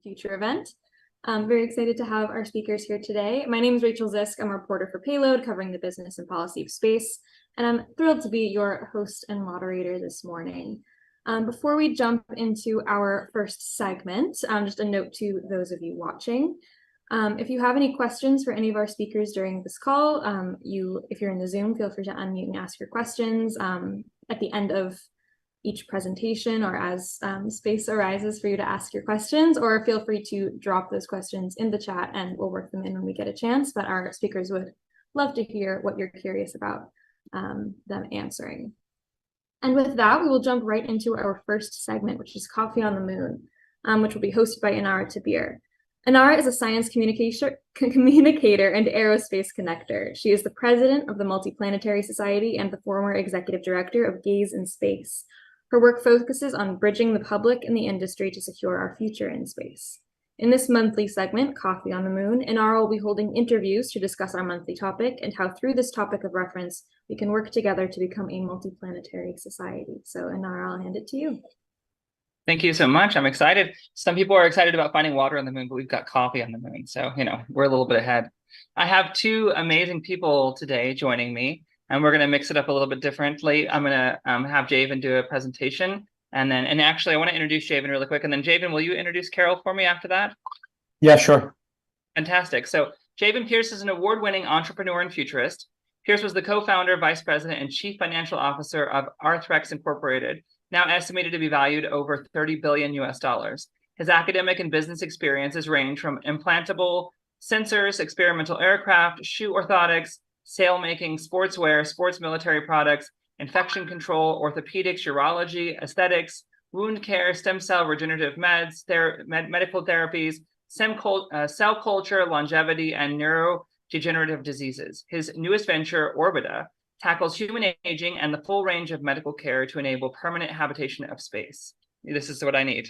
Future event. I'm very excited to have our speakers here today. My name is Rachel Zisk. I'm a reporter for Payload, covering the business and policy of space, and I'm thrilled to be your host and moderator this morning. Before we jump into our first segment, just a note to those of you watching. If you have any questions for any of our speakers during this call, if you're in the Zoom, feel free to unmute and ask your questions at the end of each presentation or as space arises for you to ask your questions, or feel free to drop those questions in the chat and we'll work them in when we get a chance. But our speakers would love to hear what you're curious about them answering. And with that, we will jump right into our first segment, which is Coffee on the Moon, which will be hosted by Inara Tabir. Inara is a science communicator and aerospace connector. She is the president of the Multiplanetary Society and the former executive director of Gaze in Space. Her work focuses on bridging the public and the industry to secure our future in space. In this monthly segment, Coffee on the Moon, Inara will be holding interviews to discuss our monthly topic and how through this topic of reference, we can work together to become a multiplanetary society. So Inara, I'll hand it to you. Thank you so much. I'm excited. Some people are excited about finding water on the moon, but we've got coffee on the moon. So, we're a little bit ahead. I have two amazing people today joining me, and we're going to mix it up a little bit differently. I'm going to have Javen do a presentation. And actually, I want to introduce Javen really quick. And then Javen, will you introduce Carol for me after that? Yeah, sure. Fantastic. So Javen Pierce is an award-winning entrepreneur and futurist. Pierce was the co-founder, vice president, and chief financial officer of Arthrex Incorporated, now estimated to be valued over $30 billion US. His academic and business experiences range from implantable sensors, experimental aircraft, shoe orthotics, sail making, sportswear, sports military products, infection control, orthopedics, urology, aesthetics, wound care, stem cell regenerative meds, medical therapies, cell culture, longevity, and neurodegenerative diseases. His newest venture, Orbita, tackles human aging and the full range of medical care to enable permanent habitation of space. This is what I need.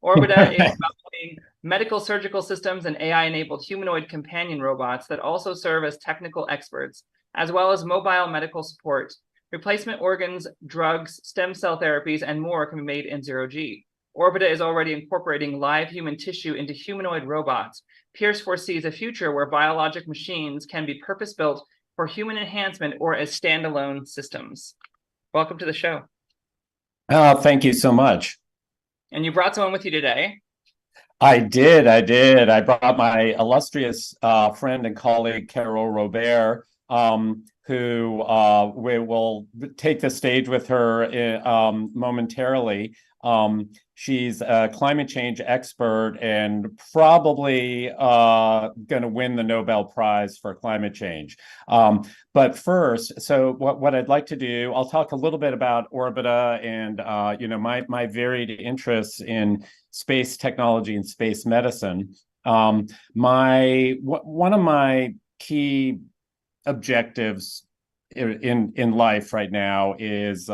Orbita is developing medical surgical systems and AI-enabled humanoid companion robots that also serve as technical experts, as well as mobile medical support. Replacement organs, drugs, stem cell therapies, and more can be made in zero-G. Orbita is already incorporating live human tissue into humanoid robots. Pierce foresees a future where biologic machines can be purpose-built for human enhancement or as standalone systems. Welcome to the show. Oh, thank you so much. And you brought someone with you today. I did. I brought my illustrious friend and colleague, Carol Robert, who we will take the stage with her momentarily. She's a climate change expert and probably going to win the Nobel Prize for climate change. But first, so what I'd like to do, I'll talk a little bit about Orbita and my varied interests in space technology and space medicine. One of my key objectives in life right now is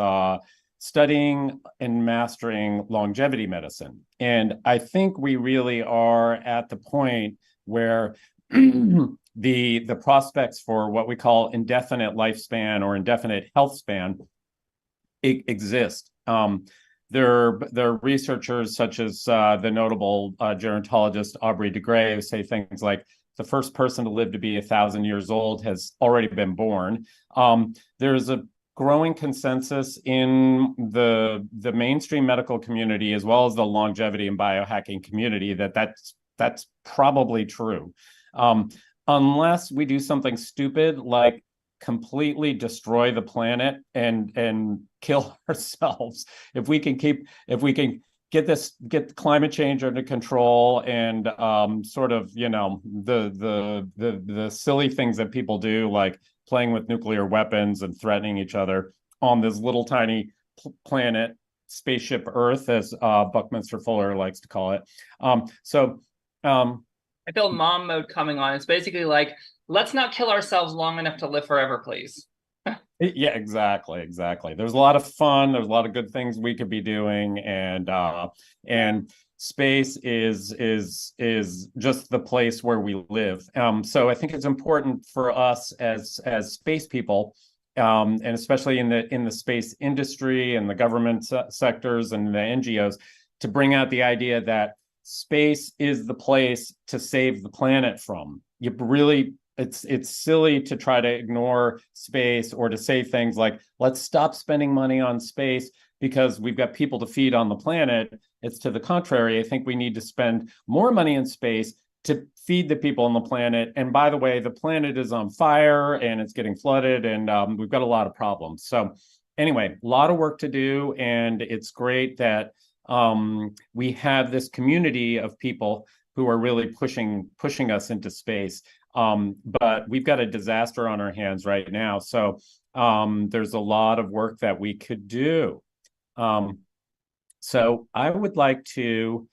studying and mastering longevity medicine. And I think we really are at the point where the prospects for what we call indefinite lifespan or indefinite health span exist. There are researchers such as the notable gerontologist Aubrey de Grey who say things like, the first person to live to be 1,000 years old has already been born. There's a growing consensus in the mainstream medical community, as well as the longevity and biohacking community, that's probably true. Unless we do something stupid like completely destroy the planet and kill ourselves. If we can get climate change under control and sort of, the silly things that people do, like playing with nuclear weapons and threatening each other on this little tiny planet, spaceship Earth, as Buckminster Fuller likes to call it. I feel mom mode coming on. It's basically like, let's not kill ourselves long enough to live forever, please. Yeah, exactly. There's a lot of fun. There's a lot of good things we could be doing, and space is just the place where we live. So I think it's important for us as space people, and especially in the space industry and the government sectors and the NGOs, to bring out the idea that space is the place to save the planet from. You really, it's silly to try to ignore space or to say things like, let's stop spending money on space because we've got people to feed on the planet. It's to the contrary. I think we need to spend more money in space to feed the people on the planet. And by the way, the planet is on fire and it's getting flooded, and we've got a lot of problems. So anyway, a lot of work to do. And it's great that we have this community of people who are really pushing us into space. But we've got a disaster on our hands right now. So there's a lot of work that we could do. So I would like to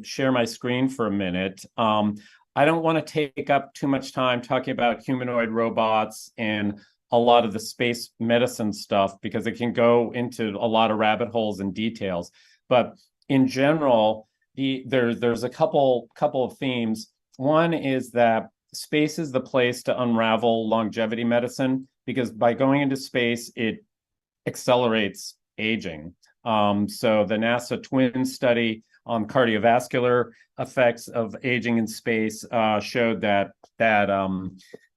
share my screen for a minute. I don't want to take up too much time talking about humanoid robots and a lot of the space medicine stuff because it can go into a lot of rabbit holes and details. But in general, there's a couple of themes. One is that space is the place to unravel longevity medicine because by going into space, it accelerates aging. So the NASA twin study on cardiovascular effects of aging in space showed that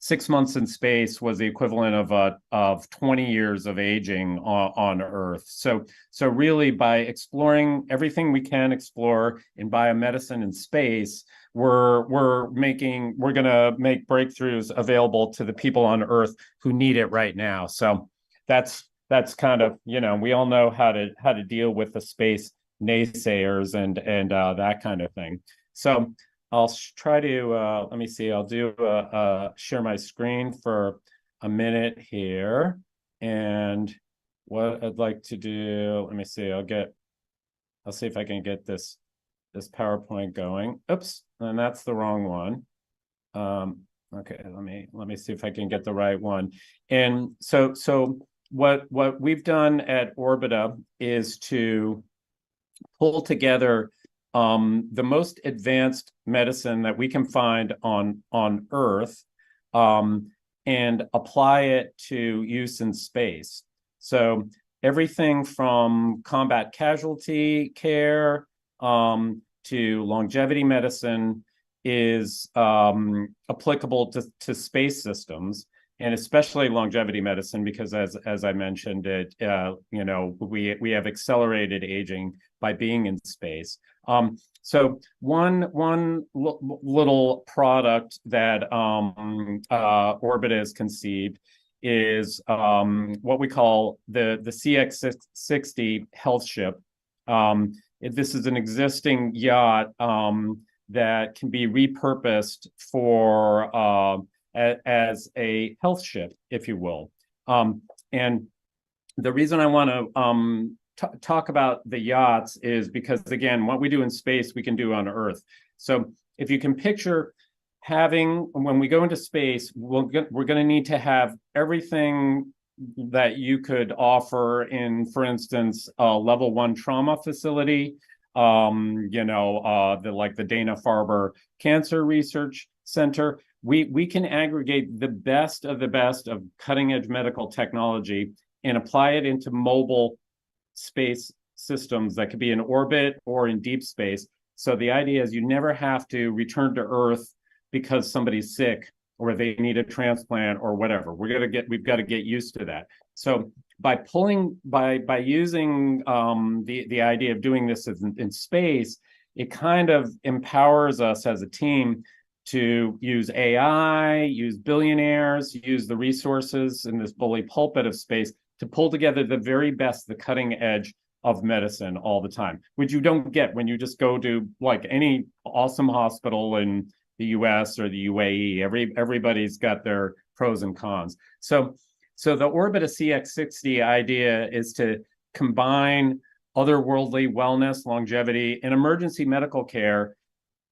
6 months in space was the equivalent of 20 years of aging on Earth. So really, by exploring everything we can explore in biomedicine in space, we're going to make breakthroughs available to the people on Earth who need it right now. So that's kind of, we all know how to deal with the space naysayers and that kind of thing. So I'll try to let me see. I'll do share my screen for a minute here, and what I'd like to do. Let me see. I'll see if I can get this PowerPoint going. Oops, and that's the wrong one. Okay, let me see if I can get the right one. And so what we've done at Orbita is to pull together the most advanced medicine that we can find on Earth and apply it to use in space. So everything from combat casualty care to longevity medicine is applicable to space systems, and especially longevity medicine, because as I mentioned, we have accelerated aging by being in space. So one little product that Orbita has conceived is what we call the CX-60 Health Ship. This is an existing yacht that can be repurposed for as a health ship, if you will. And the reason I want to talk about the yachts is because, again, what we do in space, we can do on Earth. So if you can picture when we go into space, we're going to need to have everything that you could offer in, for instance, a level 1 trauma facility, the Dana-Farber Cancer Research Center. We can aggregate the best of cutting edge medical technology and apply it into mobile space systems that could be in orbit or in deep space. So the idea is you never have to return to Earth because somebody's sick or they need a transplant or whatever. We've got to get used to that. So by using the idea of doing this in space, it kind of empowers us as a team to use AI, use billionaires, use the resources in this bully pulpit of space to pull together the very best, the cutting edge of medicine all the time, which you don't get when you just go to like any awesome hospital in the US or the UAE. Everybody's got their pros and cons. So the Orbita CX-60 idea is to combine otherworldly wellness, longevity, and emergency medical care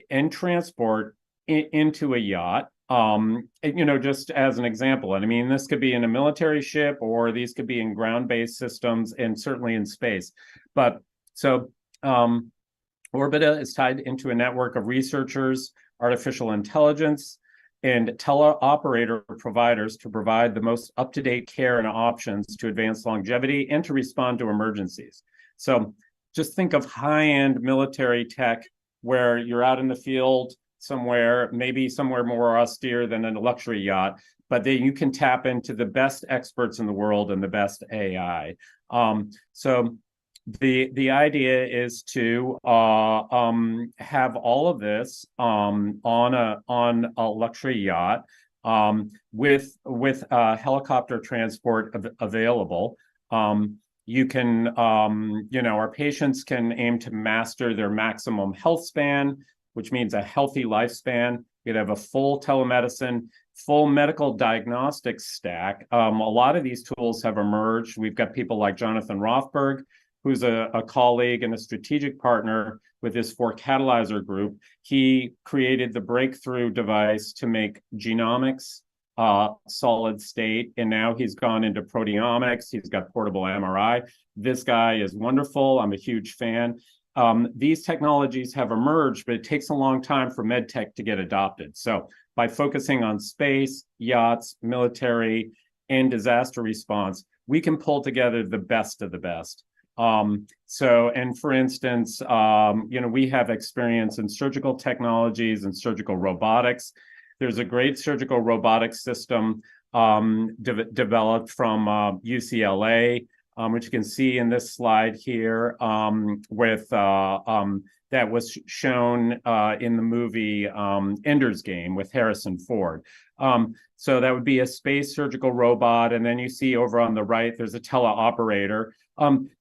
and transport into a yacht. Just as an example, and I mean, this could be in a military ship, or these could be in ground-based systems, and certainly in space. But so Orbita is tied into a network of researchers, artificial intelligence, and teleoperator providers to provide the most up-to-date care and options to advance longevity and to respond to emergencies. So just think of high-end military tech where you're out in the field somewhere, maybe somewhere more austere than a luxury yacht, but then you can tap into the best experts in the world and the best AI. So the idea is to have all of this on a luxury yacht with helicopter transport available. You can, our patients can aim to master their maximum health span, which means a healthy lifespan. You'd have a full telemedicine, full medical diagnostics stack. A lot of these tools have emerged. We've got people like Jonathan Rothberg, who's a colleague and a strategic partner with his 4Catalyzer group. He created the breakthrough device to make genomics solid state, and now he's gone into proteomics. He's got portable MRI. This guy is wonderful. I'm a huge fan. These technologies have emerged, but it takes a long time for medtech to get adopted. So by focusing on space, yachts, military, and disaster response, we can pull together the best of the best. And for instance, we have experience in surgical technologies and surgical robotics. There's a great surgical robotics system developed from UCLA, which you can see in this slide here, that was shown in the movie Ender's Game with Harrison Ford. So that would be a space surgical robot, and then you see over on the right, there's a teleoperator.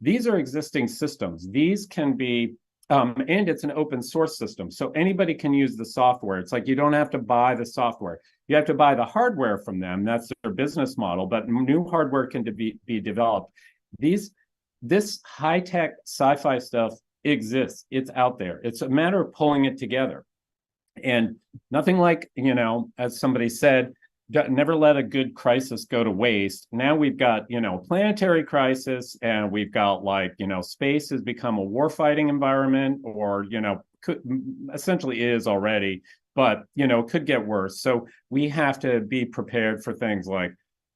These are existing systems. These can be, and it's an open source system, so anybody can use the software. It's like you don't have to buy the software. You have to buy the hardware from them. That's their business model, but new hardware can be developed. This high-tech sci-fi stuff exists. It's out there. It's a matter of pulling it together. And nothing like, as somebody said, never let a good crisis go to waste. Now we've got, a planetary crisis, and we've got space has become a warfighting environment, or, essentially is already, but, could get worse. So we have to be prepared for things like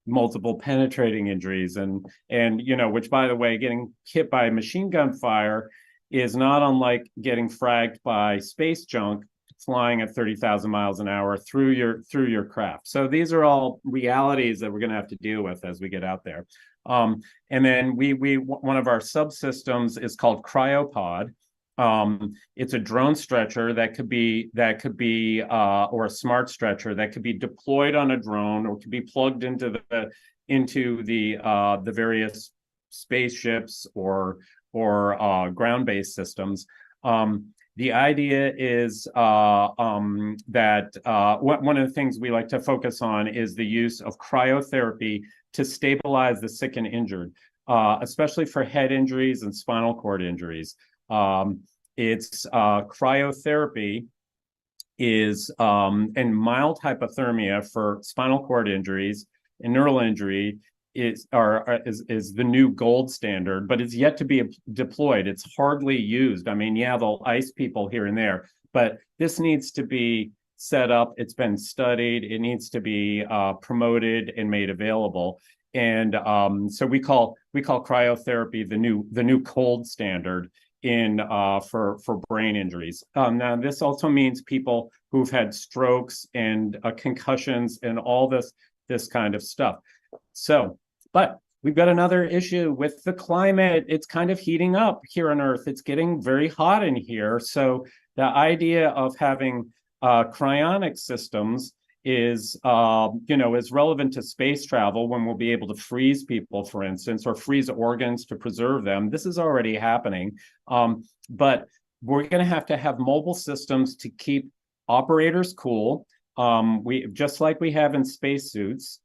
multiple penetrating injuries and which, by the way, getting hit by machine gun fire is not unlike getting fragged by space junk flying at 30,000 miles an hour through your craft. So these are all realities that we're going to have to deal with as we get out there. And then one of our subsystems is called Cryopod. It's a drone stretcher that could be or a smart stretcher that could be deployed on a drone, or could be plugged into the various spaceships or ground-based systems. The idea is that one of the things we like to focus on is the use of cryotherapy to stabilize the sick and injured, especially for head injuries and spinal cord injuries. It's cryotherapy is and mild hypothermia for spinal cord injuries and neural injury is the new gold standard, but it's yet to be deployed. It's hardly used. I mean, yeah, they'll ice people here and there, but this needs to be set up. It's been studied. It needs to be promoted and made available. And so we call cryotherapy the new cold standard for brain injuries. Now, this also means people who've had strokes and concussions and all this kind of stuff. So, but we've got another issue with the climate. It's kind of heating up here on Earth. It's getting very hot in here. So the idea of having cryonic systems is relevant to space travel, when we'll be able to freeze people, for instance, or freeze organs to preserve them. This is already happening. But we're going to have mobile systems to keep operators cool. We just like we have in spacesuits.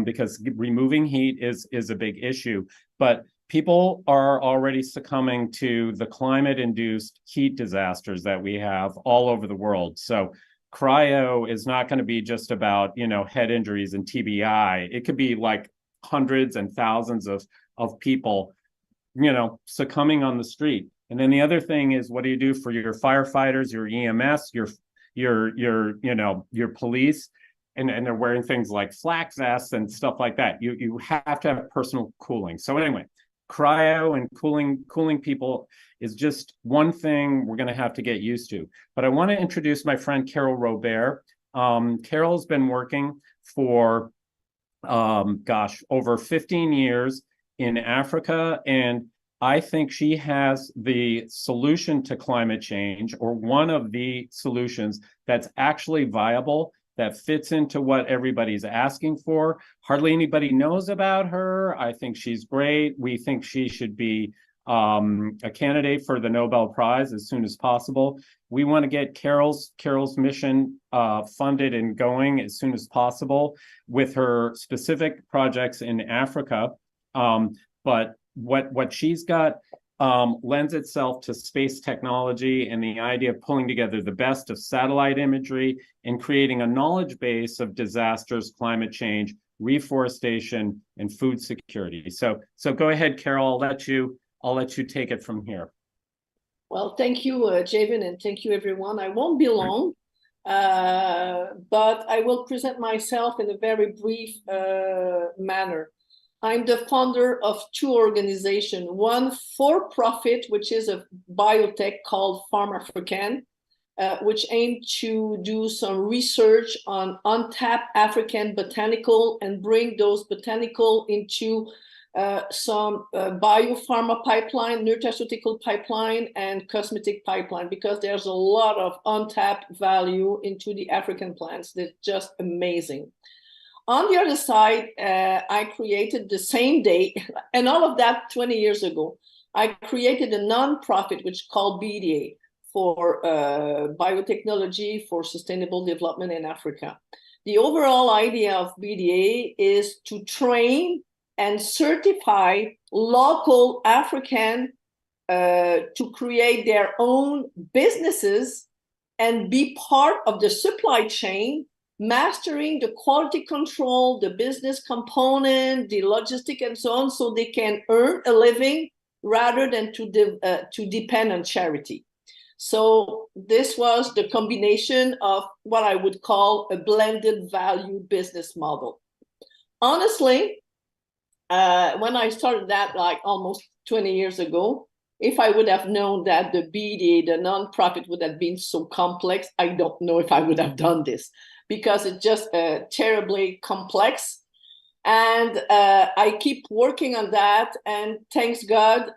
Because removing heat is a big issue, but people are already succumbing to the climate-induced heat disasters that we have all over the world. So cryo is not going to be just about, head injuries and TBI. It could be like hundreds and thousands of people, succumbing on the street. And then the other thing is, what do you do for your firefighters, your EMS, your police? And they're wearing things like flak vests and stuff like that. You have to have personal cooling. So anyway, cryo and cooling people is just one thing we're going to have to get used to. But I want to introduce my friend Carol Robert. Carol's been working for over 15 years in Africa, and I think she has the solution to climate change, or one of the solutions that's actually viable, that fits into what everybody's asking for. Hardly anybody knows about her. I think she's great. We think she should be a candidate for the Nobel Prize as soon as possible. We want to get Carol's mission funded and going as soon as possible with her specific projects in Africa. But what she's got lends itself to space technology and the idea of pulling together the best of satellite imagery and creating a knowledge base of disasters, climate change, reforestation, and food security. So go ahead, Carol. I'll let you take it from here. Well, thank you, Javen, and thank you, everyone. I won't be long, but I will present myself in a very brief manner. I'm the founder of two organizations, one for-profit, which is a biotech called Farm Africaine, which aim to do some research on untapped African botanical and bring those botanical into some biopharma pipeline, nutraceutical pipeline, and cosmetic pipeline, because there's a lot of untapped value into the African plants. That's just amazing. On the other side, I created the same day, and all of that 20 years ago, I created a nonprofit which is called BDA for biotechnology for sustainable development in Africa. The overall idea of BDA is to train and certify local African to create their own businesses and be part of the supply chain, mastering the quality control, the business component, the logistic, and so on, so they can earn a living rather than to depend on charity. So this was the combination of what I would call a blended value business model. Honestly, when I started that like almost 20 years ago, if I would have known that the BDA, the nonprofit, would have been so complex, I don't know if I would have done this, because it's just terribly complex. And I keep working on that. And thanks God,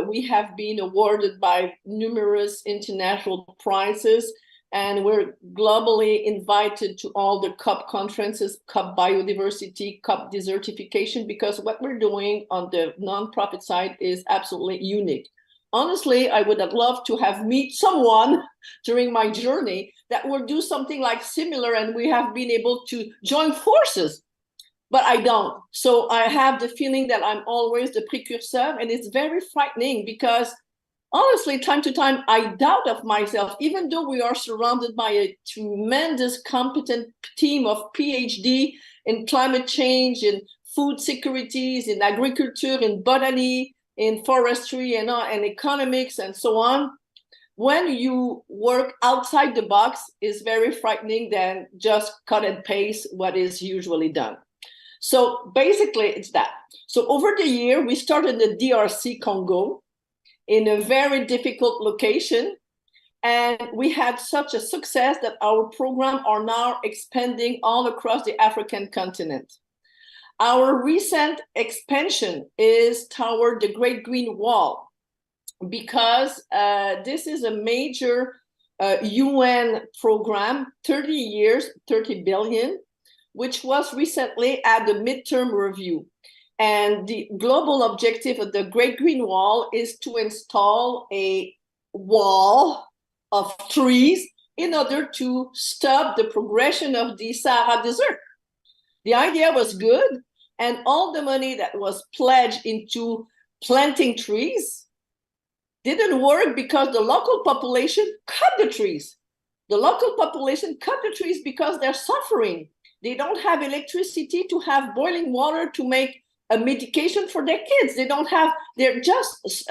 we have been awarded by numerous international prizes. And we're globally invited to all the COP conferences, COP biodiversity, COP desertification, because what we're doing on the nonprofit side is absolutely unique. Honestly, I would have loved to have met someone during my journey that would do something like similar, and we have been able to join forces, but I don't. So I have the feeling that I'm always the precursor, and it's very frightening because honestly, time to time, I doubt of myself, even though we are surrounded by a tremendous competent team of PhD in climate change, in food securities, in agriculture, in botany, in forestry, and economics, and so on. When you work outside the box, it's very frightening than just cut and paste what is usually done. So basically, it's that. So over the year, we started the DRC Congo in a very difficult location. And we had such a success that our program are now expanding all across the African continent. Our recent expansion is toward the Great Green Wall, because this is a major UN program, 30 years, 30 billion, which was recently at the midterm review. And the global objective of the Great Green Wall is to install a wall of trees in order to stop the progression of the Sahara Desert. The idea was good, and all the money that was pledged into planting trees didn't work because the local population cut the trees. The local population cut the trees because they're suffering. They don't have electricity to have boiling water to make a medication for their kids. They're just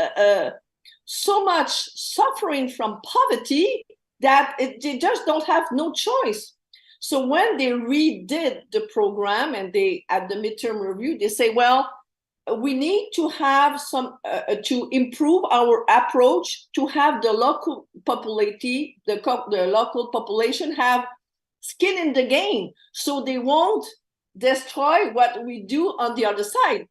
so much suffering from poverty that they just don't have no choice. So when they redid the program and they, at the midterm review, they say, well, we need to have some to improve our approach to have the local local population have skin in the game, so they won't destroy what we do on the other side.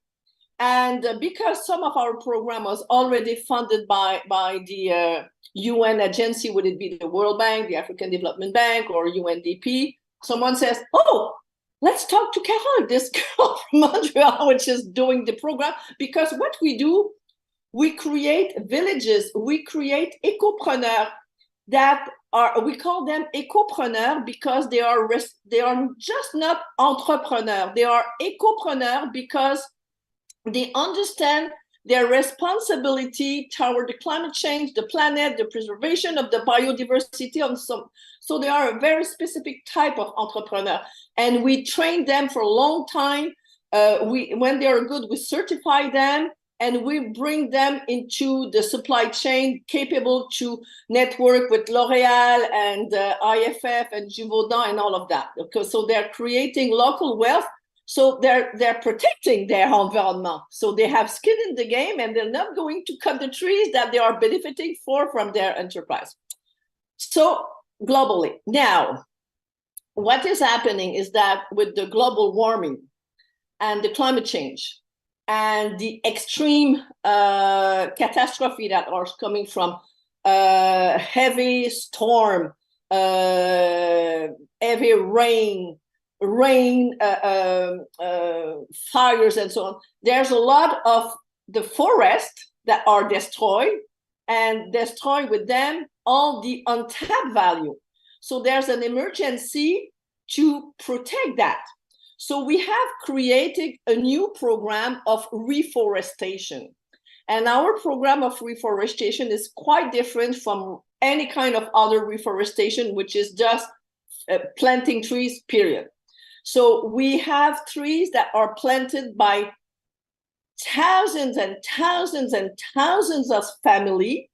And because some of our program was already funded by the UN agency, would it be the World Bank, the African Development Bank, or UNDP, someone says, oh, let's talk to Carole, this girl from Montreal, which is doing the program. Because what we do, we create villages, we create ecopreneurs that are, we call them ecopreneurs because they are just not entrepreneurs. They are ecopreneurs because they understand their responsibility toward the climate change, the planet, the preservation of the biodiversity, and so they are a very specific type of entrepreneur. And we train them for a long time. When they are good, we certify them, and we bring them into the supply chain, capable to network with L'Oréal and IFF and Givaudan and all of that. Okay, so they're creating local wealth. So they're protecting their environment. So they have skin in the game, and they're not going to cut the trees that they are benefiting from their enterprise. So globally, now, what is happening is that with the global warming and the climate change and the extreme catastrophe that are coming from heavy storm, heavy rain, fires, and so on, there's a lot of the forest that are destroyed, and destroy with them all the untapped value. So there's an emergency to protect that. So we have created a new program of reforestation. And our program of reforestation is quite different from any kind of other reforestation, which is just planting trees, period. So we have trees that are planted by thousands and thousands and thousands of families,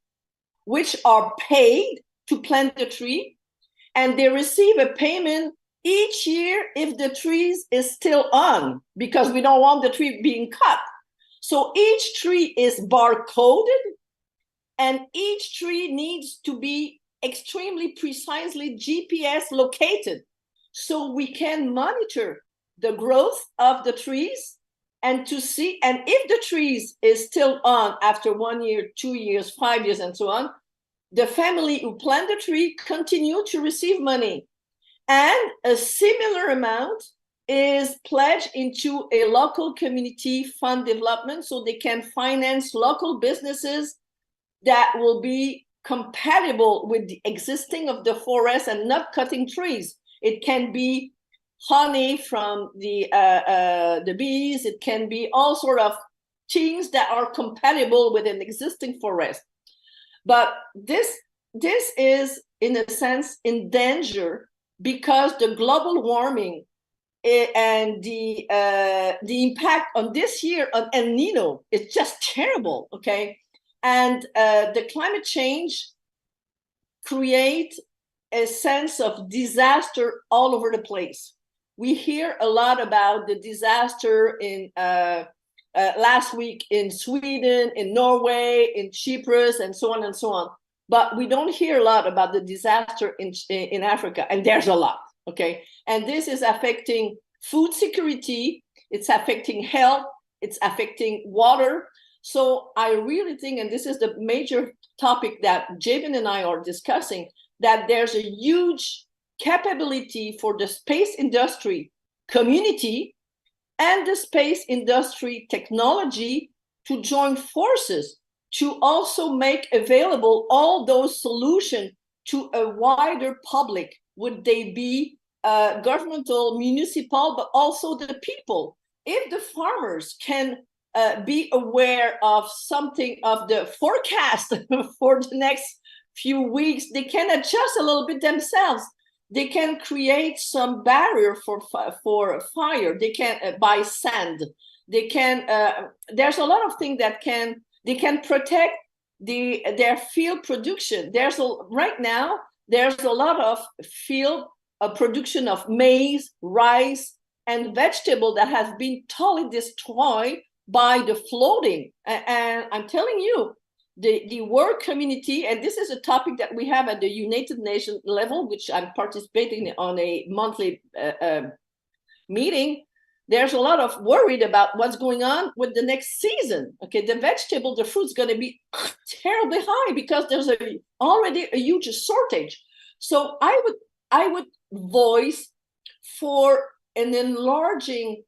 which are paid to plant the tree, and they receive a payment each year if the trees is still on, because we don't want the tree being cut. So each tree is barcoded, and each tree needs to be extremely precisely GPS located, so we can monitor the growth of the trees and to see, and if the trees is still on after 1 year, 2 years, 5 years, and so on, the family who plant the tree continue to receive money. And a similar amount is pledged into a local community fund development, so they can finance local businesses that will be compatible with the existing of the forest and not cutting trees. It can be honey from the bees. It can be all sort of things that are compatible with an existing forest. But this is, in a sense, in danger because the global warming and the impact on this year on El Nino is just terrible, okay? And the climate change create a sense of disaster all over the place. We hear a lot about the disaster in last week in Sweden, in Norway, in Cyprus, and so on and so on. But we don't hear a lot about the disaster in Africa, and there's a lot, okay? And this is affecting food security, it's affecting health, it's affecting water. So I really think, and this is the major topic that Jabin and I are discussing, that there's a huge capability for the space industry community and the space industry technology to join forces to also make available all those solutions to a wider public. Would they be governmental, municipal, but also the people? If the farmers can be aware of something of the forecast for the next few weeks, they can adjust a little bit themselves. They can create some barrier for fire. They can buy sand. They can. There's a lot of things that they can protect their field production. Right now there's a lot of field production of maize, rice, and vegetable that has been totally destroyed by the floating. And I'm telling you, the work community, and this is a topic that we have at the United Nations level, which I'm participating on a monthly meeting. There's a lot of worried about what's going on with the next season. Okay, the vegetable, the fruit's going to be terribly high because there's already a huge shortage. So I would voice for an enlarging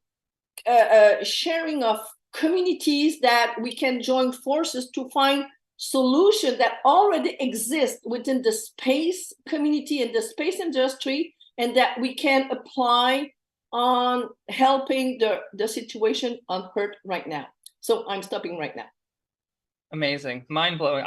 sharing of communities that we can join forces to find solutions that already exist within the space community and the space industry, and that we can apply on helping the situation on Earth right now. So I'm stopping right now. Amazing, mind-blowing.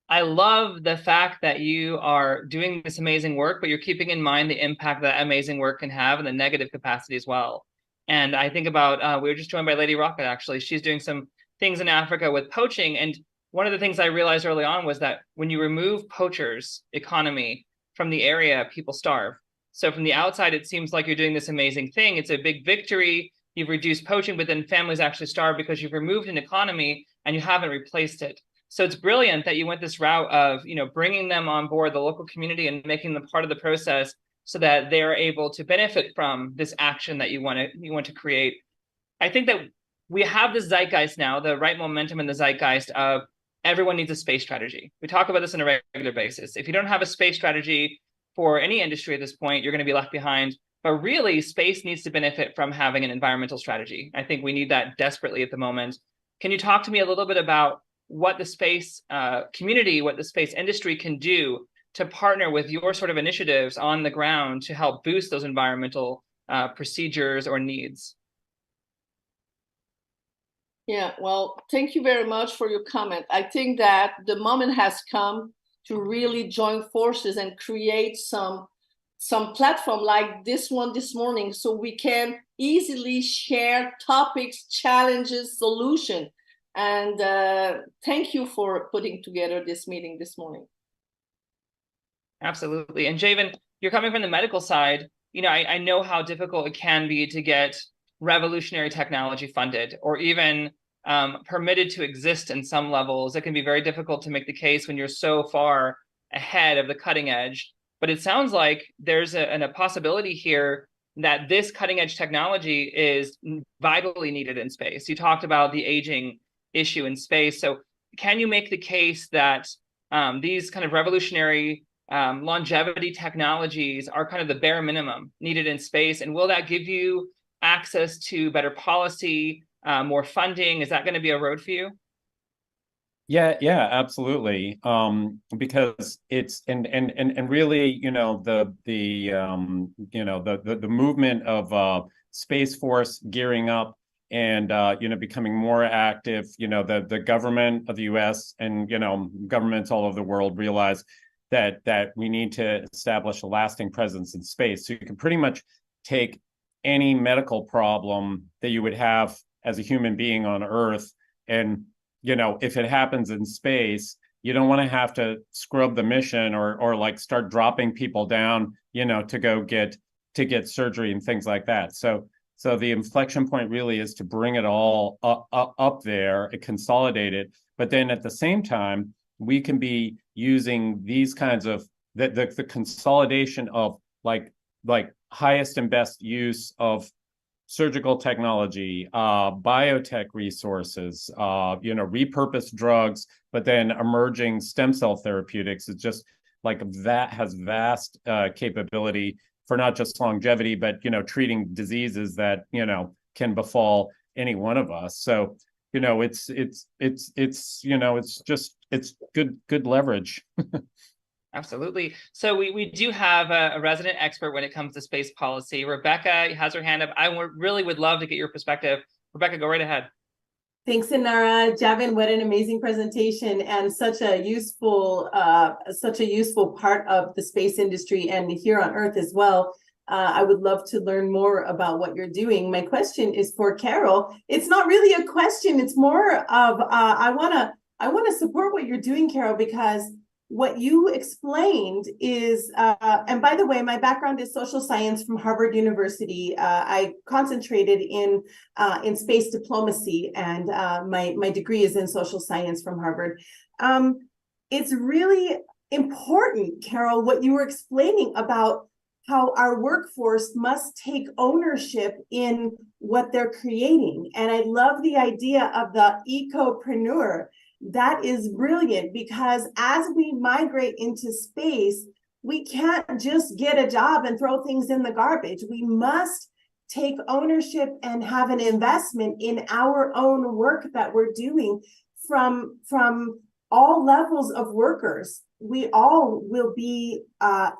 I love the fact that you are doing this amazing work, but you're keeping in mind the impact that amazing work can have and the negative capacity as well. And I think about, we were just joined by Lady Rocket, actually. She's doing some things in Africa with poaching. And one of the things I realized early on was that when you remove poachers' economy from the area, people starve. So from the outside, it seems like you're doing this amazing thing. It's a big victory. You've reduced poaching, but then families actually starve because you've removed an economy and you haven't replaced it. So it's brilliant that you went this route of, bringing them on board, the local community, and making them part of the process so that they're able to benefit from this action that you want to create. I think that we have this zeitgeist now, the right momentum in the zeitgeist of everyone needs a space strategy. We talk about this on a regular basis. If you don't have a space strategy for any industry at this point, you're going to be left behind. But really, space needs to benefit from having an environmental strategy. I think we need that desperately at the moment. Can you talk to me a little bit about what the space community, what the space industry can do to partner with your sort of initiatives on the ground to help boost those environmental procedures or needs? Yeah, well, thank you very much for your comment. I think that the moment has come to really join forces and create some platform like this one this morning, so we can easily share topics, challenges, solution. And thank you for putting together this meeting this morning. Absolutely. And Javen, you're coming from the medical side. I know how difficult it can be to get revolutionary technology funded or even permitted to exist in some levels. It can be very difficult to make the case when you're so far ahead of the cutting edge. But it sounds like there's a possibility here that this cutting edge technology is vitally needed in space. You talked about the aging issue in space. So can you make the case that these kind of revolutionary longevity technologies are kind of the bare minimum needed in space? And will that give you access to better policy, more funding? Is that going to be a road for you? Yeah, absolutely. Because it's and really, the movement of Space Force gearing up and becoming more active. The government of the U.S. and governments all over the world realize that we need to establish a lasting presence in space. So you can pretty much take any medical problem that you would have as a human being on Earth, and if it happens in space, you don't want to have to scrub the mission or like start dropping people down, to go get surgery and things like that. So the inflection point really is to bring it all up there, consolidate it, but then at the same time, we can be using these kinds of the consolidation of like highest and best use of surgical technology, biotech resources, repurposed drugs, but then emerging stem cell therapeutics is just like that has vast capability for not just longevity, but treating diseases that can befall any one of us. So it's good leverage. Absolutely. So we do have a resident expert when it comes to space policy. Rebecca has her hand up. I really would love to get your perspective. Rebecca, go right ahead. Thanks, Inara. Javen, what an amazing presentation and such a useful part of the space industry and here on Earth as well. I would love to learn more about what you're doing. My question is for Carol. It's not really a question. It's more of I want to support what you're doing, Carol, because what you explained is, and by the way, my background is social science from Harvard University. I concentrated in space diplomacy, and my degree is in social science from Harvard. It's really important, Carol, what you were explaining about how our workforce must take ownership in what they're creating. And I love the idea of the ecopreneur. That is brilliant, because as we migrate into space, we can't just get a job and throw things in the garbage. We must take ownership and have an investment in our own work that we're doing from all levels of workers. We all will be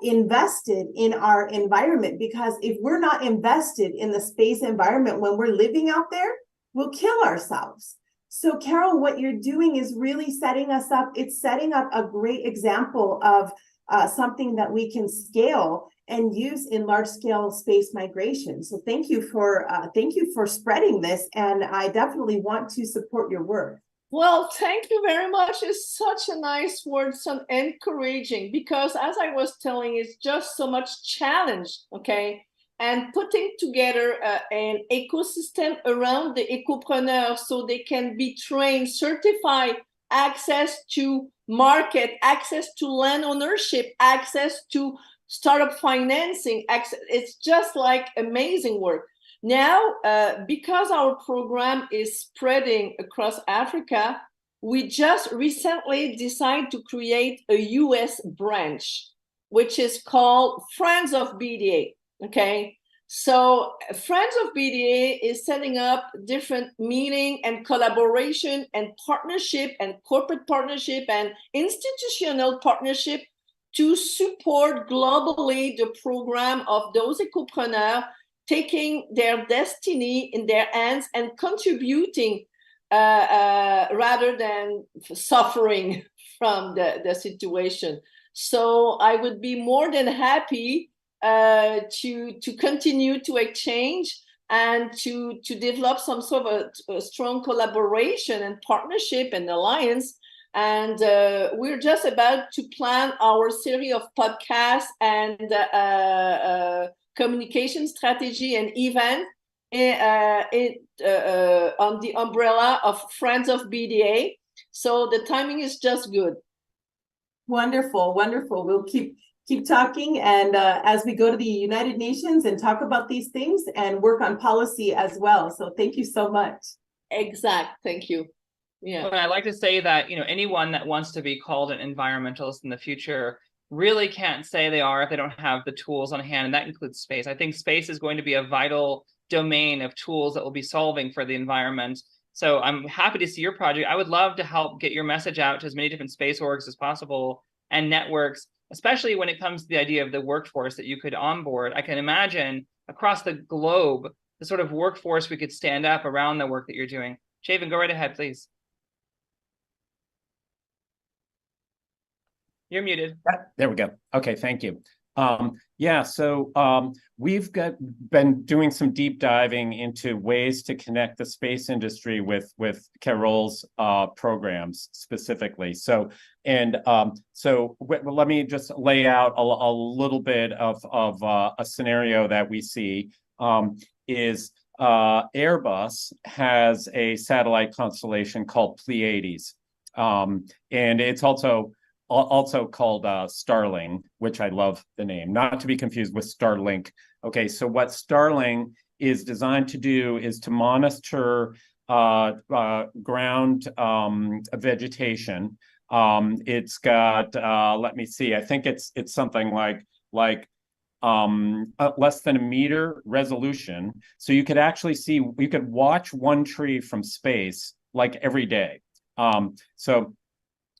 invested in our environment, because if we're not invested in the space environment when we're living out there, we'll kill ourselves. So Carol, what you're doing is really setting us up. It's setting up a great example of something that we can scale and use in large-scale space migration. So thank you for spreading this, and I definitely want to support your work. Well, thank you very much. It's such a nice word, so encouraging, because as I was telling, it's just so much challenge, okay? And putting together an ecosystem around the ecopreneurs so they can be trained, certified, access to market, access to land ownership, access to startup financing, it's just like amazing work. Now, because our program is spreading across Africa, we just recently decided to create a US branch, which is called Friends of BDA, okay? So Friends of BDA is setting up different meeting and collaboration and partnership and corporate partnership and institutional partnership to support globally the program of those ecopreneurs taking their destiny in their hands and contributing rather than suffering from the situation. So I would be more than happy to continue to exchange and to develop some sort of a strong collaboration and partnership and alliance. And we're just about to plan our series of podcasts and communication strategy and event on the umbrella of Friends of BDA. So the timing is just good. Wonderful, wonderful. We'll keep talking, and as we go to the United Nations and talk about these things and work on policy as well. So thank you so much. Exact. Thank you. Yeah. Well, I like to say that, anyone that wants to be called an environmentalist in the future really can't say they are if they don't have the tools on hand, and that includes space. I think space is going to be a vital domain of tools that will be solving for the environment. So I'm happy to see your project. I would love to help get your message out to as many different space orgs as possible and networks, especially when it comes to the idea of the workforce that you could onboard. I can imagine across the globe, the sort of workforce we could stand up around the work that you're doing. Javen, go right ahead, please. You're muted. There we go. Okay, thank you. So we've been doing some deep diving into ways to connect the space industry with Carol's programs specifically. So let me just lay out a little bit of a scenario that we see. Is Airbus has a satellite constellation called Pleiades, and it's also called Starling, which I love the name, not to be confused with Starlink. Okay, so what Starling is designed to do is to monitor ground vegetation. It's got, let me see, I think it's something like less than a meter resolution. So you could actually see, you could watch one tree from space like every day.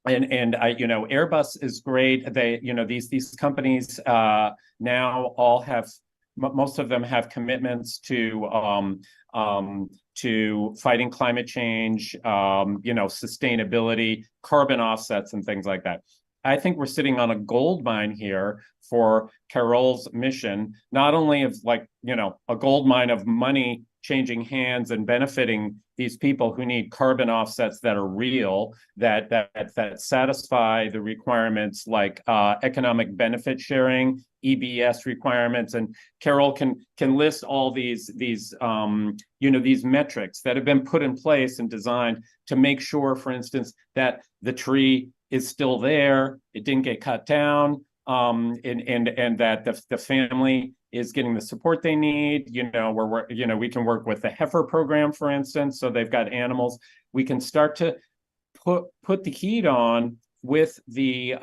And I, Airbus is great. They, these companies now all have, most of them have commitments to fighting climate change, sustainability, carbon offsets, and things like that. I think we're sitting on a gold mine here for Carol's mission, not only of a gold mine of money changing hands and benefiting these people who need carbon offsets that are real, that satisfy the requirements like economic benefit sharing, EBS requirements. And Carol can list all these these metrics that have been put in place and designed to make sure, for instance, that the tree is still there, it didn't get cut down, and that the family is getting the support they need. We can work with the heifer program, for instance, so they've got animals. We can start to put the heat on with the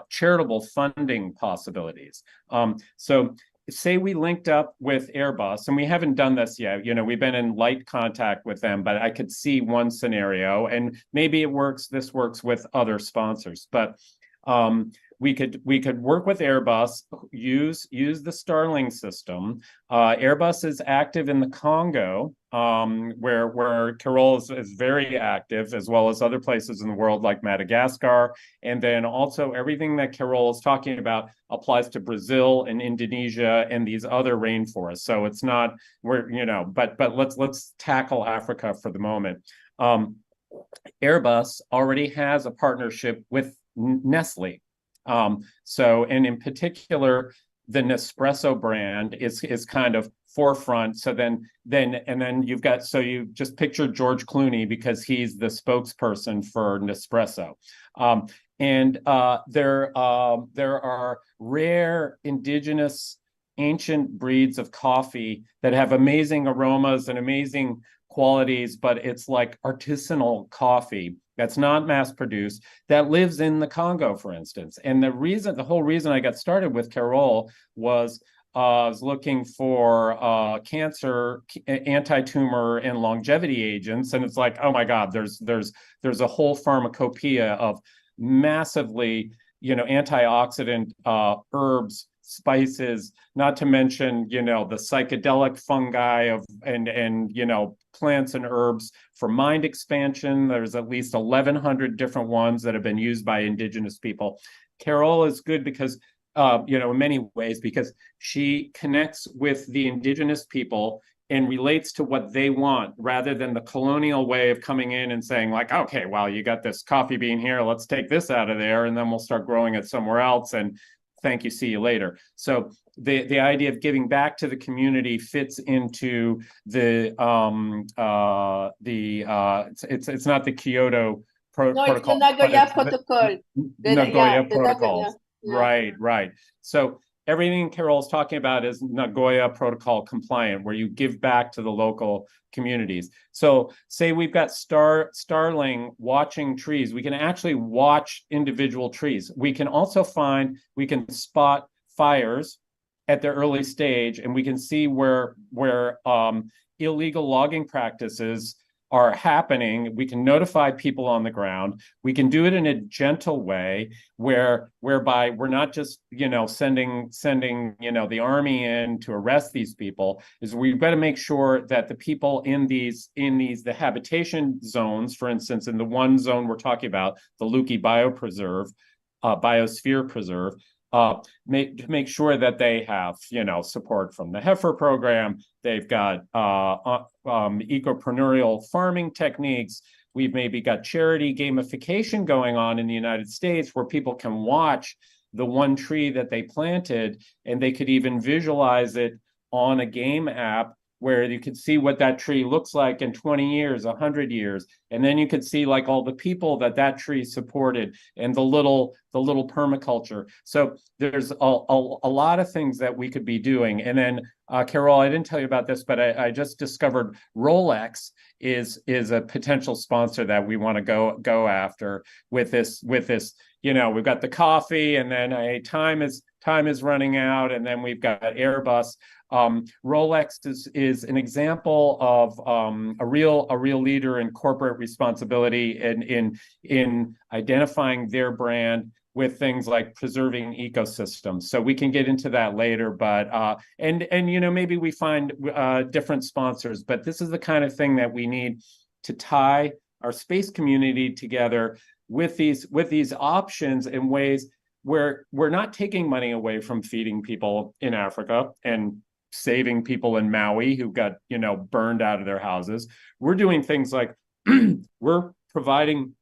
charitable funding possibilities. So say we linked up with Airbus, and we haven't done this yet. We've been in light contact with them, but I could see one scenario, and maybe this works with other sponsors. But we could work with Airbus, use the Starlink system. Airbus is active in the Congo, where Carol is very active, as well as other places in the world like Madagascar. And then also everything that Carol is talking about applies to Brazil and Indonesia and these other rainforests. So it's not but let's tackle Africa for the moment. Airbus already has a partnership with Nestle. And in particular, the Nespresso brand is kind of forefront. So then you've got, so you just picture George Clooney because he's the spokesperson for Nespresso. There are rare indigenous ancient breeds of coffee that have amazing aromas and amazing qualities, but it's like artisanal coffee that's not mass produced, that lives in the Congo, for instance. And the whole reason I got started with Carol was I was looking for cancer, anti-tumor, and longevity agents, and it's like, oh my God, there's a whole pharmacopoeia of massively, antioxidant herbs, spices, not to mention, the psychedelic fungi and plants and herbs for mind expansion. There's at least 1,100 different ones that have been used by indigenous people. Carol is good because, in many ways, because she connects with the indigenous people and relates to what they want rather than the colonial way of coming in and saying like, okay, well, you got this coffee bean here, let's take this out of there and then we'll start growing it somewhere else and thank you, see you later. So the idea of giving back to the community fits into the it's not the Kyoto protocol. It's the Nagoya Protocol. Nagoya protocols. Yeah. Right. So everything Carol's talking about is Nagoya Protocol compliant, where you give back to the local communities. So say we've got starling watching trees. We can actually watch individual trees. We can also we can spot fires at the early stage, and we can see where illegal logging practices are happening. We can notify people on the ground. We can do it in a gentle way whereby we're not just, sending, the army in to arrest these people. Is we've got to make sure that the people in the habitation zones, for instance, in the one zone we're talking about, the Luki Biosphere Preserve, make sure that they have, support from the heifer program. They've got ecopreneurial farming techniques. We've maybe got charity gamification going on in the United States where people can watch the one tree that they planted, and they could even visualize it on a game app where you could see what that tree looks like in 20 years, 100 years. And then you could see like all the people that tree supported and the little permaculture. So there's a lot of things that we could be doing. And then Carol, I didn't tell you about this, but I just discovered Rolex is a potential sponsor that we want to go after with this, we've got the coffee, and then time is running out, and then we've got Airbus. Rolex is an example of a real leader in corporate responsibility in identifying their brand with things like preserving ecosystems. So we can get into that later, but maybe we find different sponsors, but this is the kind of thing that we need to tie our space community together with these options in ways where we're not taking money away from feeding people in Africa and saving people in Maui who got, burned out of their houses. We're doing things like we're providing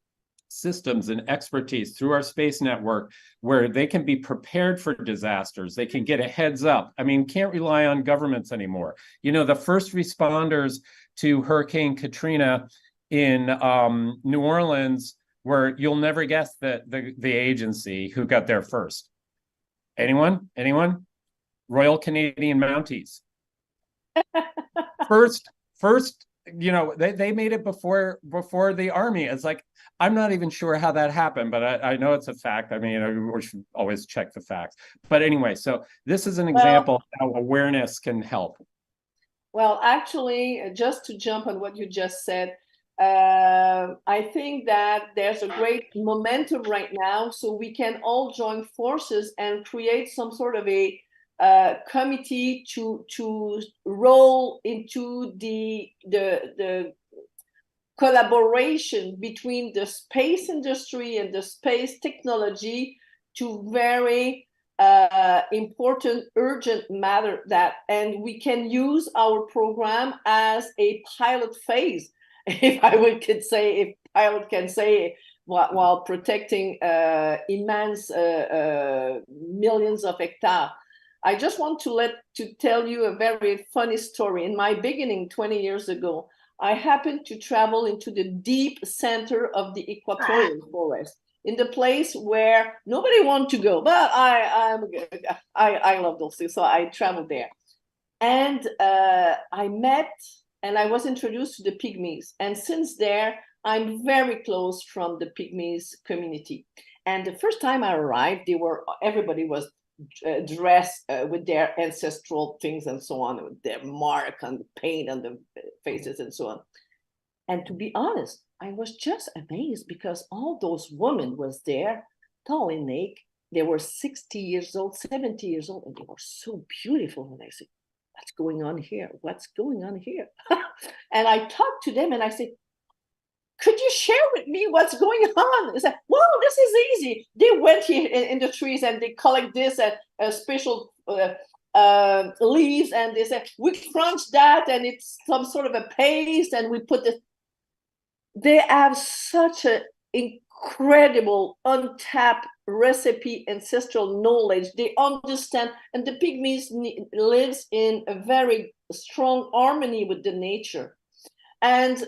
systems and expertise through our space network where they can be prepared for disasters. They can get a heads up. I mean, can't rely on governments anymore. The first responders to Hurricane Katrina in New Orleans were, you'll never guess the agency who got there first. Anyone? Royal Canadian Mounties. First, they made it before the army. It's like, I'm not even sure how that happened, but I know it's a fact. I mean, we should always check the facts. But anyway, so this is an example of how awareness can help. Well, actually, just to jump on what you just said, I think that there's a great momentum right now, so we can all join forces and create some sort of a committee to roll into the collaboration between the space industry and the space technology to very important, urgent matter and we can use our program as a pilot phase, if pilot can say, while protecting immense millions of hectares. I just want to tell you a very funny story. In my beginning, 20 years ago, I happened to travel into the deep center of the equatorial forest, in the place where nobody wanted to go, but I love those things, so I traveled there, and I met and I was introduced to the Pygmies, and since there I'm very close from the Pygmies community. And the first time I arrived, everybody was dressed with their ancestral things and so on, with their mark and the paint on the faces and so on. And to be honest, I was just amazed because all those women was there, tall and naked. They were 60 years old, 70 years old, and they were so beautiful. And I said, what's going on here? What's going on here? And I talked to them and I said, could you share with me what's going on? They said, well, this is easy. They went here in the trees and they collect this and special leaves, and they said, we crunch that and it's some sort of a paste and we put it. They have such an incredible untapped recipe, ancestral knowledge. They understand, and the Pygmies lives in a very strong harmony with the nature. And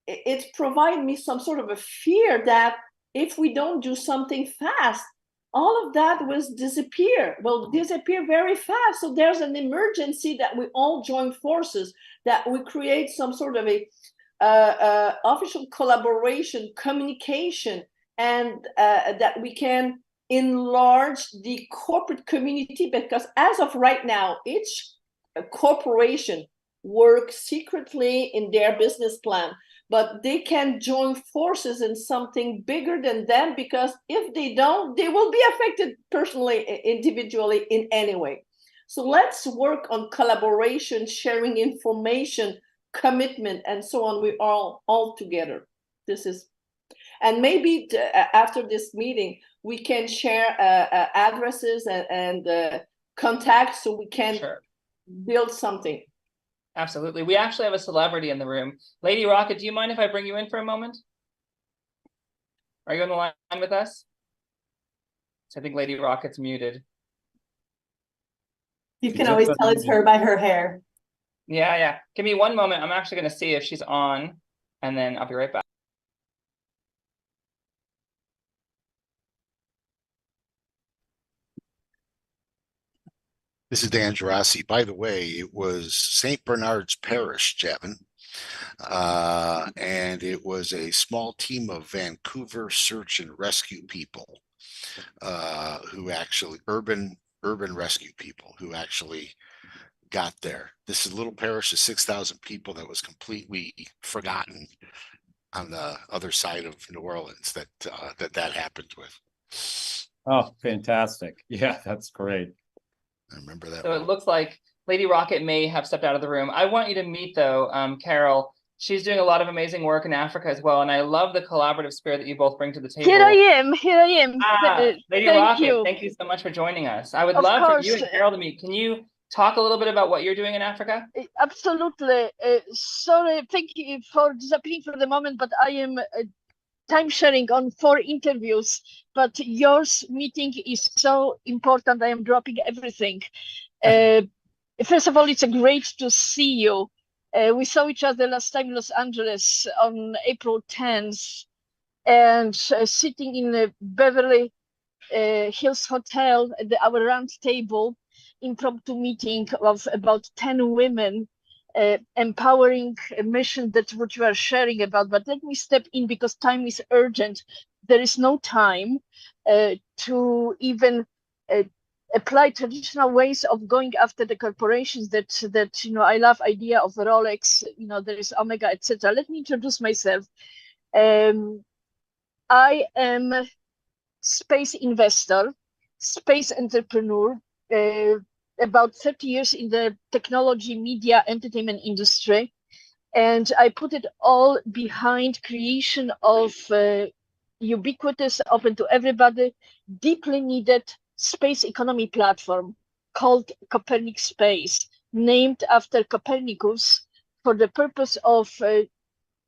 it provided me some sort of a fear that if we don't do something fast, all of that will disappear very fast. So there's an emergency that we all join forces, that we create some sort of a official collaboration, communication, and that we can enlarge the corporate community, because as of right now, each corporation works secretly in their business plan, but they can join forces in something bigger than them, because if they don't, they will be affected personally, individually, in any way. So let's work on collaboration, sharing information, commitment, and so on. We are all together. And maybe after this meeting, we can share addresses and contacts so we can build something. Absolutely. We actually have a celebrity in the room. Lady Rocket, do you mind if I bring you in for a moment? Are you on the line with us? So I think Lady Rocket's muted. You can always tell it's her by her hair. Yeah. Give me one moment. I'm actually going to see if she's on, and then I'll be right back. This is Dan Gerasi. By the way, it was St. Bernard's Parish, Javin, and it was a small team of Vancouver search and rescue people who actually, urban rescue people who actually got there. This is a little parish of 6,000 people that was completely forgotten on the other side of New Orleans that happened with. Oh, fantastic. Yeah, that's great. I remember that. So it looks like Lady Rocket may have stepped out of the room. I want you to meet, though, Carol. She's doing a lot of amazing work in Africa as well, and I love the collaborative spirit that you both bring to the table. Here I am. Lady Rocket, thank you so much for joining us. I would love for you and Carol to meet. Can you talk a little bit about what you're doing in Africa? Absolutely. Sorry, thank you for disappearing for the moment, but I am time sharing on 4 interviews, but yours meeting is so important. I am dropping everything. First of all, it's great to see you. We saw each other last time in Los Angeles on April 10th, and sitting in a Beverly Hills Hotel at our round table, impromptu meeting of about 10 women, empowering a mission that what you are sharing about. But let me step in because time is urgent. There is no time to even apply traditional ways of going after the corporations that I love idea of Rolex, there is Omega, etc. Let me introduce myself. I am space investor, space entrepreneur, about 30 years in the technology, media, entertainment industry. And I put it all behind creation of ubiquitous, open to everybody, deeply needed space economy platform called Copernic Space, named after Copernicus, for the purpose of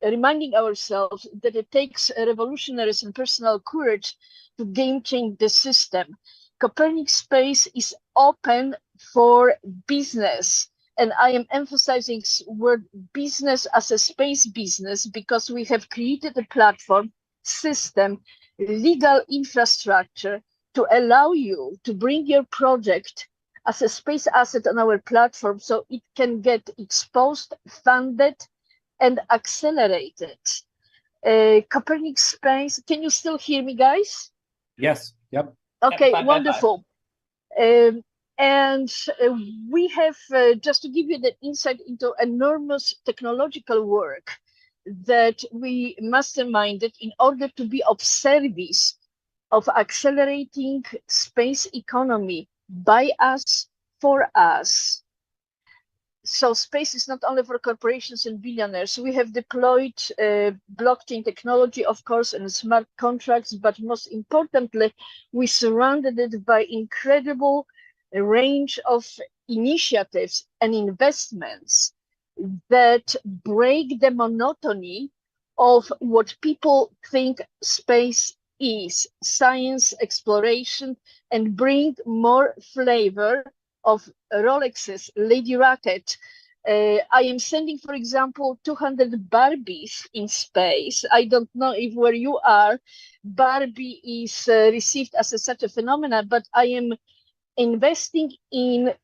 reminding ourselves that it takes revolutionaries and personal courage to game change the system. Copernic Space is open for business. And I am emphasizing word business as a space business because we have created a platform, system, legal infrastructure to allow you to bring your project as a space asset on our platform so it can get exposed, funded, and accelerated. Copernic Space, can you still hear me, guys? Yes. Yep. Okay, Bye, bye, wonderful. And we have, just to give you the insight into enormous technological work that we masterminded in order to be of service of accelerating space economy by us, for us. So space is not only for corporations and billionaires. We have deployed blockchain technology, of course, and smart contracts, but most importantly, we surrounded it by incredible range of initiatives and investments that break the monotony of what people think space is, science, exploration, and bring more flavor of Rolex's Lady Rocket. I am sending, for example, 200 Barbies in space. I don't know if where you are, Barbie is received as such a phenomenon, but I am investing in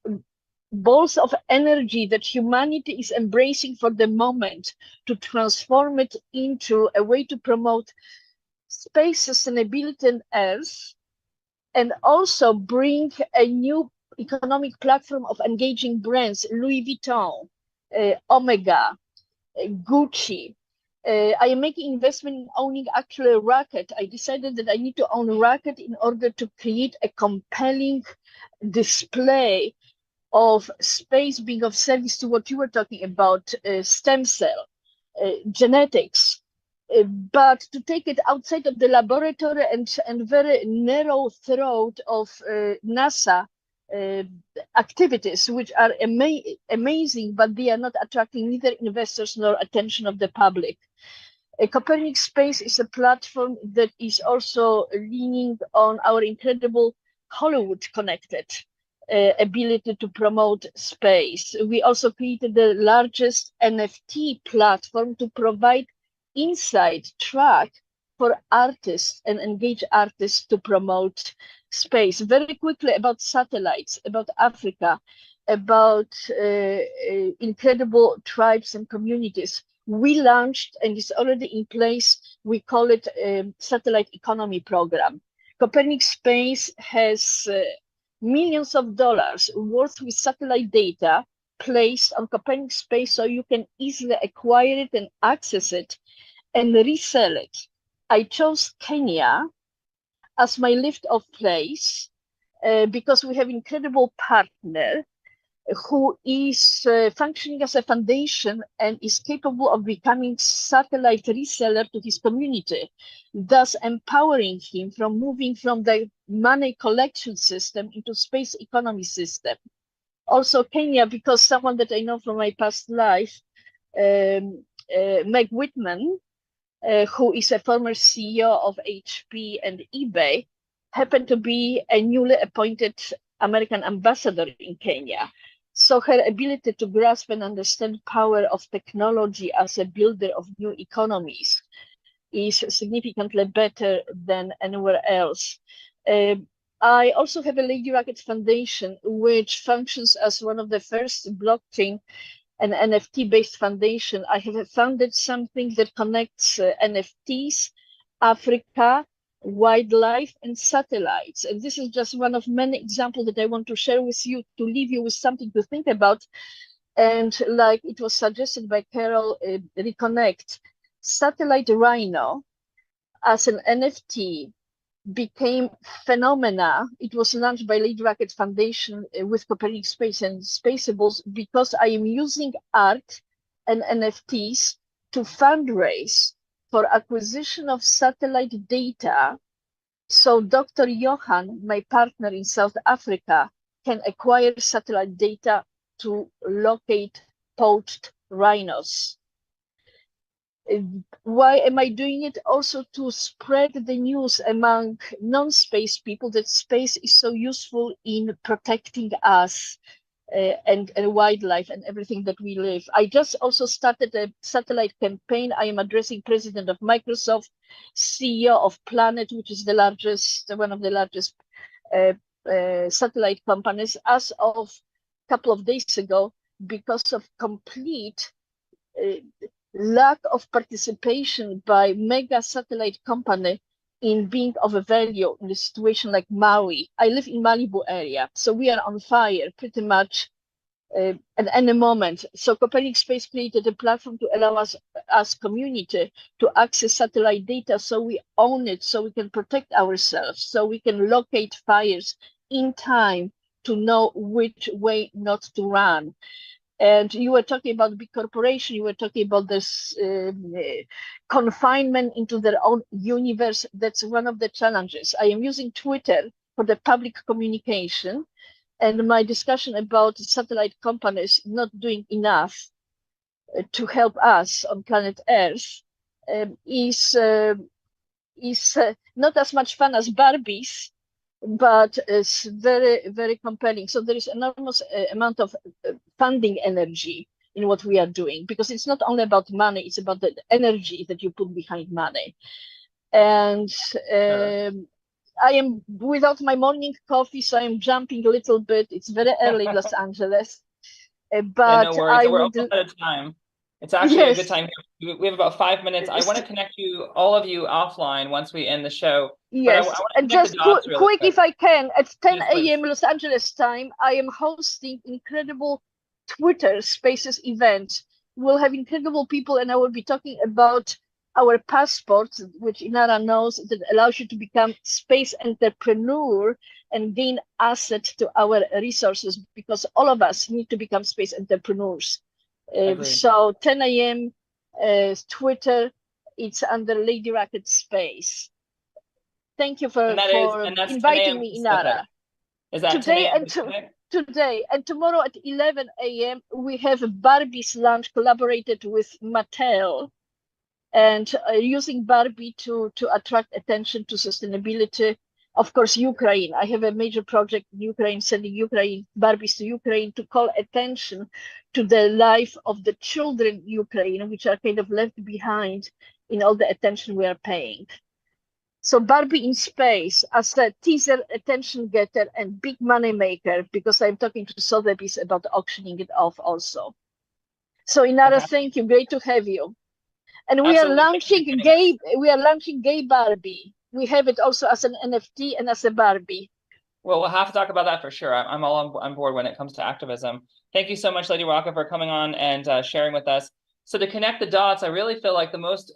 balls of energy that humanity is embracing for the moment to transform it into a way to promote space sustainability on Earth, and also bring a new economic platform of engaging brands, Louis Vuitton, Omega, Gucci. I am making investment in owning actually a Rocket. I decided that I need to own a Rocket in order to create a compelling display of space being of service to what you were talking about, stem cell, genetics, but to take it outside of the laboratory and very narrow throat of NASA activities, which are amazing, but they are not attracting neither investors nor attention of the public. Copernic Space is a platform that is also leaning on our incredible Hollywood-connected ability to promote space. We also created the largest NFT platform to provide inside track for artists and engage artists to promote space. Very quickly about satellites, about Africa, about incredible tribes and communities. We launched, and it's already in place, we call it Satellite Economy Program. Copernic Space has millions of dollars worth with satellite data placed on Copernic Space so you can easily acquire it and access it and resell it. I chose Kenya as my lift-off place because we have an incredible partner who is functioning as a foundation and is capable of becoming satellite reseller to his community, thus empowering him from moving from the money collection system into space economy system. also Kenya, because someone that I know from my past life, Meg Whitman, who is a former CEO of HP and eBay, happened to be a newly appointed American ambassador in Kenya. So her ability to grasp and understand power of technology as a builder of new economies is significantly better than anywhere else. I also have a Lady Rocket Foundation, which functions as one of the first blockchain and NFT-based foundation. I have founded something that connects NFTs, Africa, wildlife, and satellites. And this is just one of many examples that I want to share with you to leave you with something to think about. And like it was suggested by Carol, Reconnect, Satellite Rhino as an NFT became phenomena. It was launched by Lady Rocket Foundation with Copernicus Space and Spaceables because I am using art and NFTs to fundraise for acquisition of satellite data. So Dr. Johan, my partner in South Africa, can acquire satellite data to locate poached rhinos. Why am I doing it? Also to spread the news among non-space people that space is so useful in protecting us and wildlife and everything that we live. I just also started a satellite campaign. I am addressing President of Microsoft, CEO of Planet, which is the largest, one of the largest satellite companies, as of a couple of days ago, because of complete lack of participation by mega satellite company in being of a value in a situation like Maui. I live in Malibu area, so we are on fire pretty much at any moment. So Copernicus Space created a platform to allow us as community to access satellite data, so we own it, so we can protect ourselves, so we can locate fires in time to know which way not to run. And you were talking about big corporation, you were talking about this confinement into their own universe. That's one of the challenges. I am using Twitter for the public communication, and my discussion about satellite companies not doing enough to help us on planet Earth is not as much fun as Barbies, but it's very, very compelling. So there is enormous amount of funding energy in what we are doing, because it's not only about money, it's about the energy that you put behind money. And I am without my morning coffee, so I'm jumping a little bit. It's very early in Los Angeles. But no worries. I We're would... almost out of time. It's actually a good time here. We have about 5 minutes. I want to connect you, all of you, offline once we end the show. Yes, and just quick, if I can, at 10 a.m. Los Angeles time, I am hosting incredible Twitter Spaces event. We'll have incredible people, and I will be talking about our passports, which Inara knows, that allows you to become space entrepreneur and gain asset to our resources, because all of us need to become space entrepreneurs. So 10 a.m. Twitter, it's under Lady Rocket Space. Thank you for inviting me, Inara. Is that today and tomorrow at 11 a.m. we have Barbie's launch, collaborated with Mattel, and using Barbie to attract attention to sustainability. Of course, Ukraine. I have a major project in Ukraine, sending Barbies to Ukraine to call attention to the life of the children in Ukraine, which are kind of left behind in all the attention we are paying. So Barbie in space as a teaser, attention getter, and big money maker, because I'm talking to Sotheby's about auctioning it off also. So Inara, thank you. Great to have you. And we are launching Gay Barbie. We have it also as an NFT and as a Barbie. Well, we'll have to talk about that for sure. I'm all on board when it comes to activism. Thank you so much, Lady Rocket, for coming on and sharing with us. So to connect the dots, I really feel like the most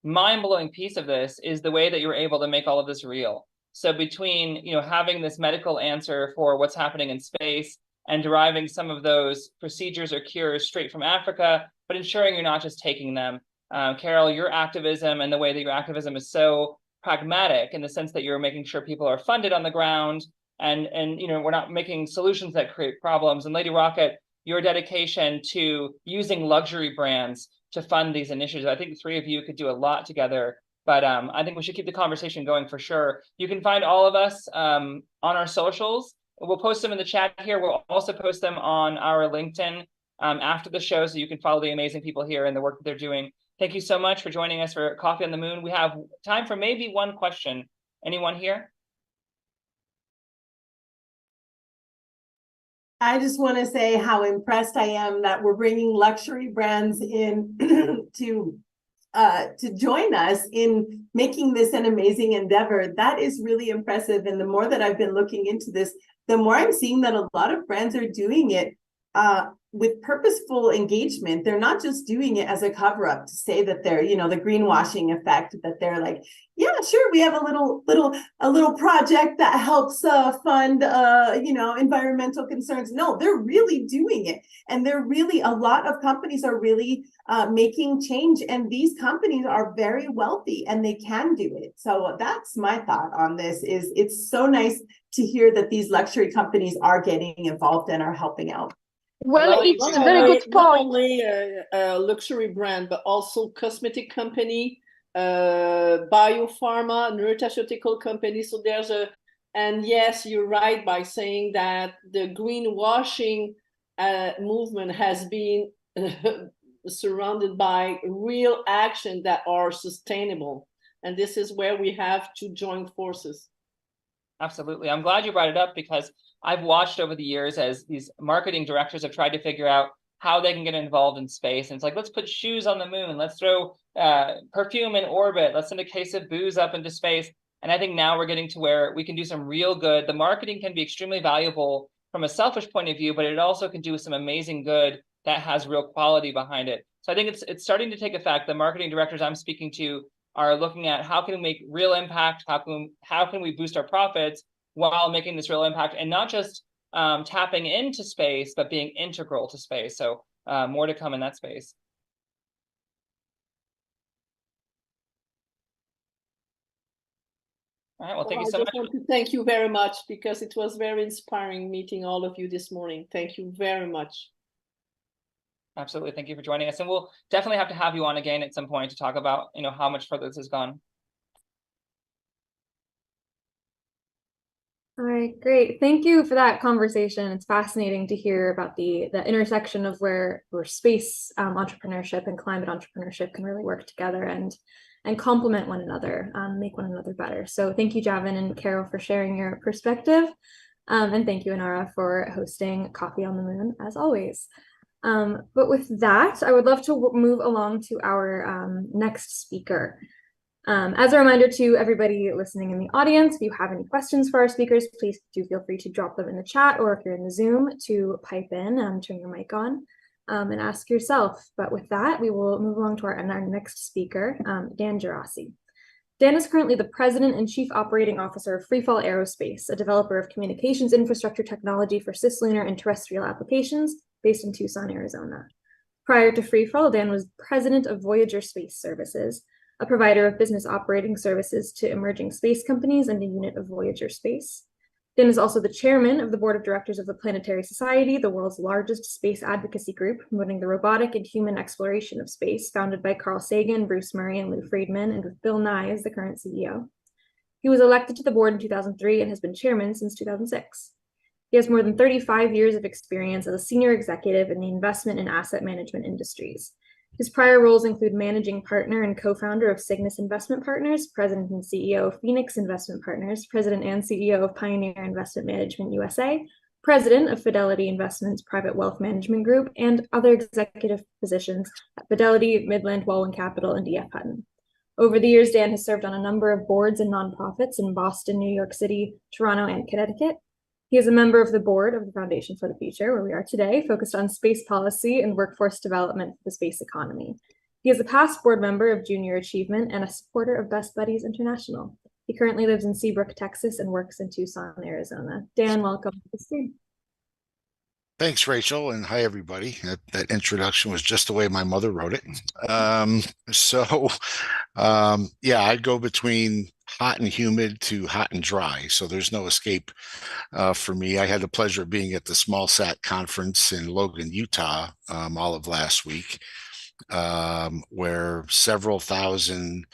mind-blowing piece of this is the way that you were able to make all of this real. So between having this medical answer for what's happening in space and deriving some of those procedures or cures straight from Africa, but ensuring you're not just taking them. Carol, your activism and the way that your activism is so pragmatic in the sense that you're making sure people are funded on the ground, and we're not making solutions that create problems. And Lady Rocket, your dedication to using luxury brands to fund these initiatives, I think the three of you could do a lot together. But I think we should keep the conversation going for sure. You can find all of us on our socials. We'll post them in the chat here. We'll also post them on our LinkedIn after the show, so you can follow the amazing people here and the work that they're doing. Thank you so much for joining us for Coffee on the Moon. We have time for maybe one question. Anyone here? I just want to say how impressed I am that we're bringing luxury brands in to join us in making this an amazing endeavor. That is really impressive. And the more that I've been looking into this, the more I'm seeing that a lot of brands are doing it with purposeful engagement. They're not just doing it as a cover up to say that they're, the greenwashing effect, that they're like, yeah, sure, we have a little project that helps fund environmental concerns. No, they're really doing it. And a lot of companies are really making change, and these companies are very wealthy and they can do it. So that's my thought on this. Is it's so nice to hear that these luxury companies are getting involved and are helping out. Well, it's a very good Not point. only a luxury brand, but also cosmetic company, biopharma, nutraceutical company. So and yes, you're right by saying that the greenwashing movement has been surrounded by real action that are sustainable. And this is where we have to join forces. Absolutely. I'm glad you brought it up, because I've watched over the years as these marketing directors have tried to figure out how they can get involved in space. And it's like, let's put shoes on the moon. Let's throw perfume in orbit. Let's send a case of booze up into space. And I think now we're getting to where we can do some real good. The marketing can be extremely valuable from a selfish point of view, but it also can do some amazing good that has real quality behind it. So I think it's starting to take effect. The marketing directors I'm speaking to are looking at how can we make real impact, how can we boost our profits while making this real impact, and not just tapping into space, but being integral to space. So more to come in that space. All right, well, thank you so much. I just want to thank you very much, because it was very inspiring meeting all of you this morning. Thank you very much. Absolutely. Thank you for joining us. And we'll definitely have to have you on again at some point to talk about, how much further this has gone. All right, great. Thank you for that conversation. It's fascinating to hear about the intersection of where space entrepreneurship and climate entrepreneurship can really work together and complement one another, make one another better. So thank you, Javin and Carol, for sharing your perspective. And thank you, Inara, for hosting Coffee on the Moon, as always. But with that, I would love to move along to our next speaker. As a reminder to everybody listening in the audience, if you have any questions for our speakers, please do feel free to drop them in the chat, or if you're in the Zoom, to pipe in, turn your mic on, and ask yourself. But with that, we will move along to our next speaker, Dan Gerasi. Dan is currently the President and Chief Operating Officer of Freefall Aerospace, a developer of communications infrastructure technology for cislunar and terrestrial applications based in Tucson, Arizona. Prior to Freefall, Dan was President of Voyager Space Services, a provider of business operating services to emerging space companies and a unit of Voyager Space. Dan is also the chairman of the board of directors of the Planetary Society, the world's largest space advocacy group promoting the robotic and human exploration of space, founded by Carl Sagan, Bruce Murray, and Lou Friedman, and with Bill Nye as the current CEO. He was elected to the board in 2003 and has been chairman since 2006. He has more than 35 years of experience as a senior executive in the investment and asset management industries. His prior roles include managing partner and co-founder of Cygnus Investment Partners, president and CEO of Phoenix Investment Partners, president and CEO of Pioneer Investment Management USA, president of Fidelity Investments Private Wealth Management Group, and other executive positions at Fidelity, Midland, Wallen Capital, and EF Hutton. Over the years, Dan has served on a number of boards and nonprofits in Boston, New York City, Toronto, and Connecticut. He is a member of the board of the Foundation for the Future, where we are today, focused on space policy and workforce development for the space economy. He is a past board member of Junior Achievement and a supporter of Best Buddies International. He currently lives in Seabrook, Texas, and works in Tucson, Arizona. Dan, welcome to the stream. Thanks, Rachel, and hi, everybody. That introduction was just the way my mother wrote it. Yeah, I'd go between hot and humid to hot and dry. So there's no escape for me. I had the pleasure of being at the SmallSat conference in Logan, Utah, all of last week, where several thousand